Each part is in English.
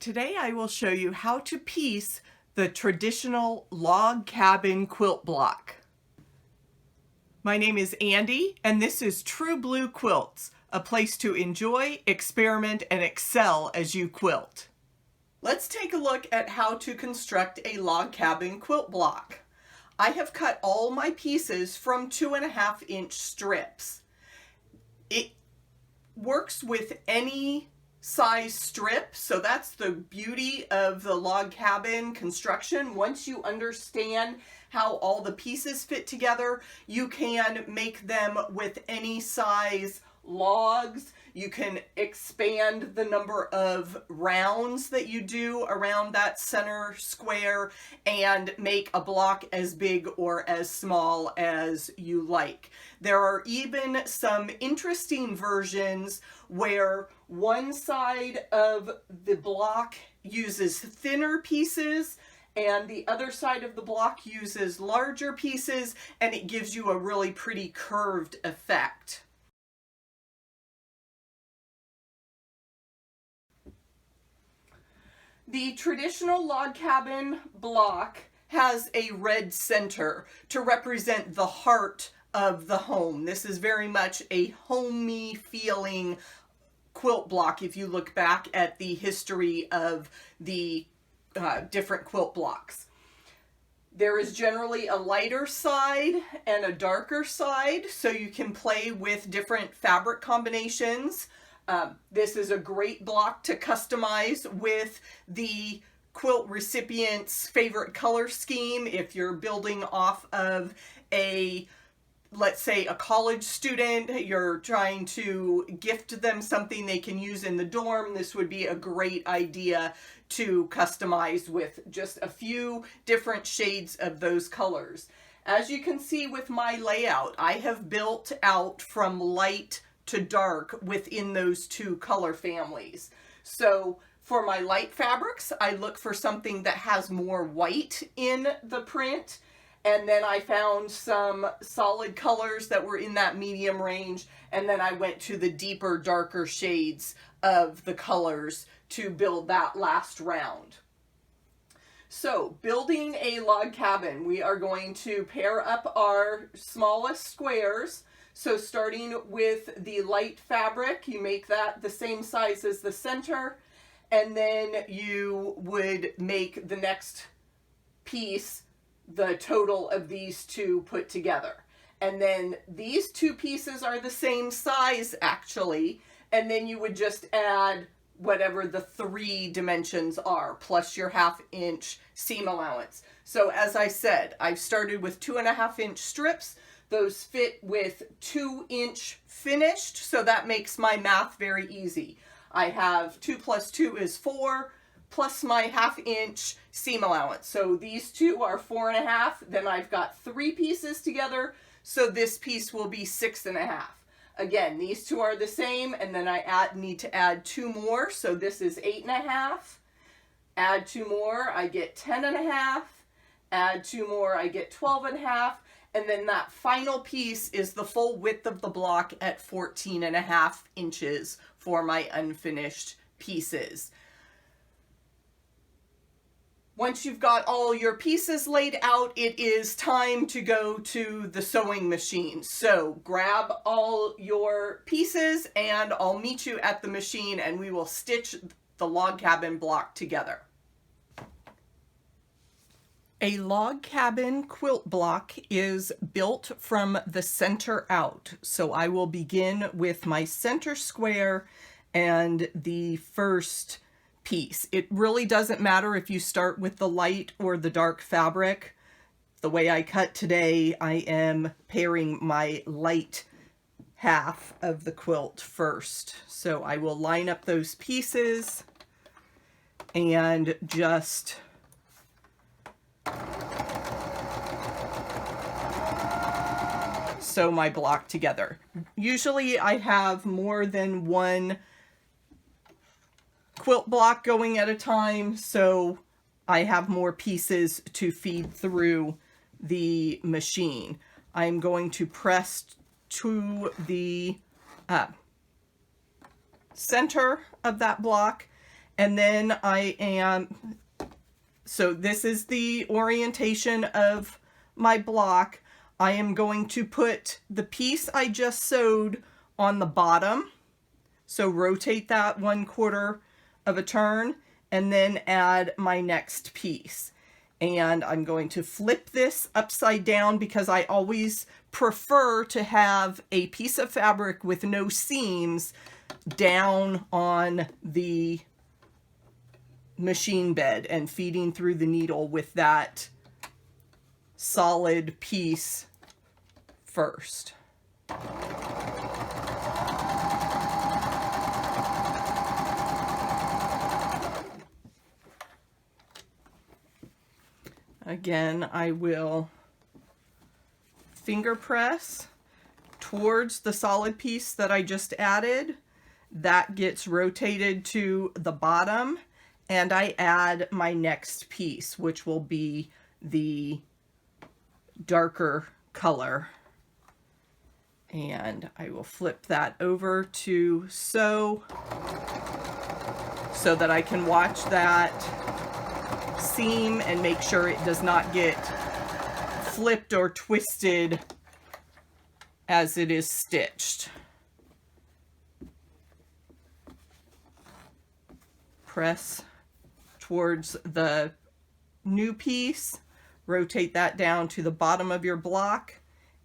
Today I will show you how to piece the traditional log cabin quilt block. My name is Andy and this is True Blue Quilts, a place to enjoy, experiment, and excel as you quilt. Let's take a look at how to construct a log cabin quilt block. I have cut all my pieces from 2.5-inch strips. It works with any size strip, so that's the beauty of the log cabin construction. Once you understand how all the pieces fit together, you can make them with any size logs. You can expand the number of rounds that you do around that center square and make a block as big or as small as you like. There are even some interesting versions where one side of the block uses thinner pieces and the other side of the block uses larger pieces, and it gives you a really pretty curved effect. The traditional log cabin block has a red center to represent the heart of the home. This is very much a homey feeling quilt block if you look back at the history of the different quilt blocks. There is generally a lighter side and a darker side, so you can play with different fabric combinations. This is a great block to customize with the quilt recipient's favorite color scheme. If you're building off of let's say a college student, you're trying to gift them something they can use in the dorm, this would be a great idea to customize with just a few different shades of those colors. As you can see with my layout, I have built out from light to dark within those two color families. So for my light fabrics, I look for something that has more white in the print, and then I found some solid colors that were in that medium range, and then I went to the deeper, darker shades of the colors to build that last round. So building a log cabin, we are going to pair up our smallest squares. So starting with the light fabric, you make that the same size as the center, and then you would make the next piece the total of these two put together. And then these two pieces are the same size actually, and then you would just add whatever the 3 dimensions are, plus your 1/2-inch seam allowance. So as I said, I've started with 2.5-inch strips. Those fit with 2-inch finished, so that makes my math very easy. I have 2 plus 2 is 4, plus my 1/2-inch seam allowance. So these two are 4.5, then I've got 3 pieces together, so this piece will be 6.5. Again, these two are the same, and then I need to add 2 more, so this is 8.5. Add 2 more, I get 10.5. Add 2 more, I get 12.5. And then that final piece is the full width of the block at 14.5 inches for my unfinished pieces. Once you've got all your pieces laid out, it is time to go to the sewing machine. So grab all your pieces and I'll meet you at the machine and we will stitch the log cabin block together. A log cabin quilt block is built from the center out. So I will begin with my center square and the first piece. It really doesn't matter if you start with the light or the dark fabric. The way I cut today, I am pairing my light half of the quilt first. So I will line up those pieces and just sew my block together. Usually I have more than one quilt block going at a time, so I have more pieces to feed through the machine. I'm going to press to the center of that block And then so this is the orientation of my block. I am going to put the piece I just sewed on the bottom. So rotate that 1/4 of a turn and then add my next piece. And I'm going to flip this upside down because I always prefer to have a piece of fabric with no seams down on the machine bed and feeding through the needle with that solid piece first. Again, I will finger press towards the solid piece that I just added. That gets rotated to the bottom, and I add my next piece, which will be the darker color. And I will flip that over to sew so that I can watch that seam and make sure it does not get flipped or twisted as it is stitched. Press towards the new piece, rotate that down to the bottom of your block,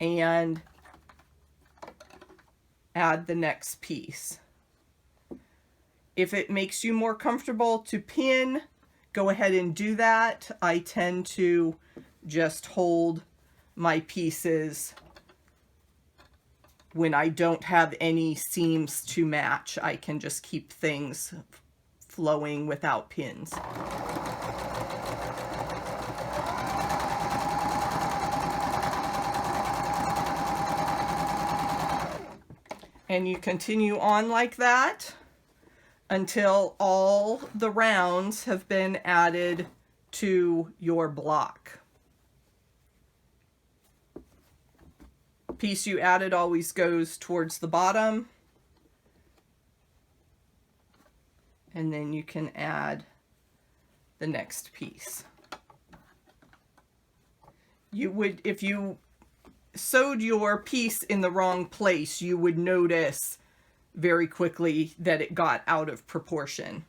and add the next piece. If it makes you more comfortable to pin, go ahead and do that. I tend to just hold my pieces when I don't have any seams to match. I can just keep things flowing without pins. And you continue on like that until all the rounds have been added to your block. Piece you added always goes towards the bottom, and then you can add the next piece. You would, if you sewed your piece in the wrong place, you would notice very quickly that it got out of proportion.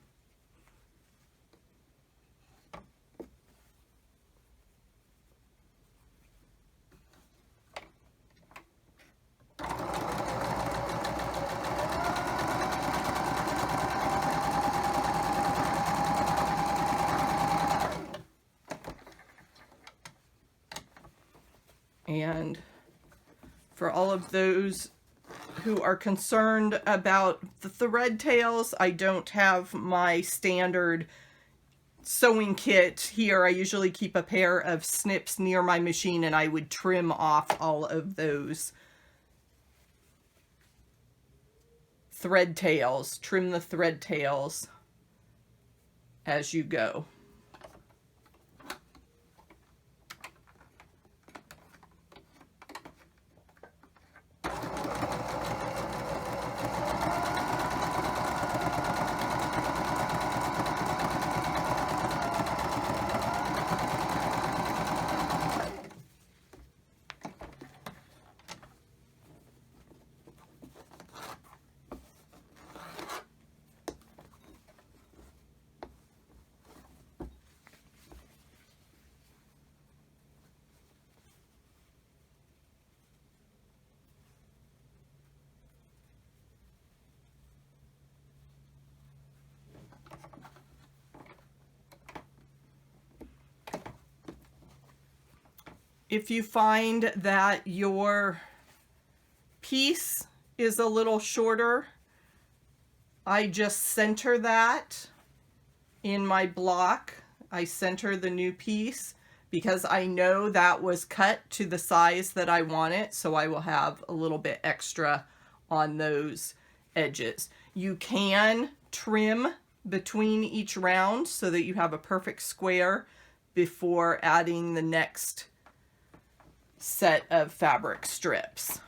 And for all of those who are concerned about the thread tails, I don't have my standard sewing kit here. I usually keep a pair of snips near my machine, and I would trim off all of those thread tails. Trim the thread tails as you go. If you find that your piece is a little shorter, I just center that in my block. I center the new piece because I know that was cut to the size that I want it, so I will have a little bit extra on those edges. You can trim between each round so that you have a perfect square before adding the next set of fabric strips.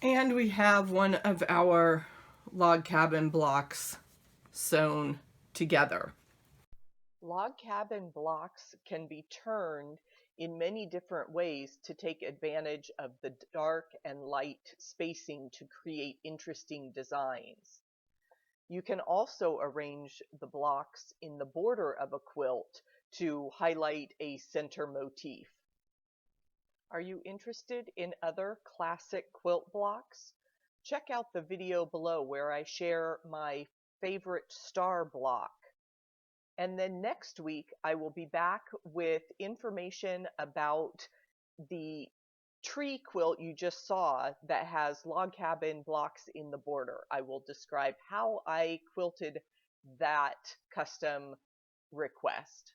And we have one of our log cabin blocks sewn together. Log cabin blocks can be turned in many different ways to take advantage of the dark and light spacing to create interesting designs. You can also arrange the blocks in the border of a quilt to highlight a center motif. Are you interested in other classic quilt blocks? Check out the video below where I share my favorite star block. And then next week, I will be back with information about the tree quilt you just saw that has log cabin blocks in the border. I will describe how I quilted that custom request.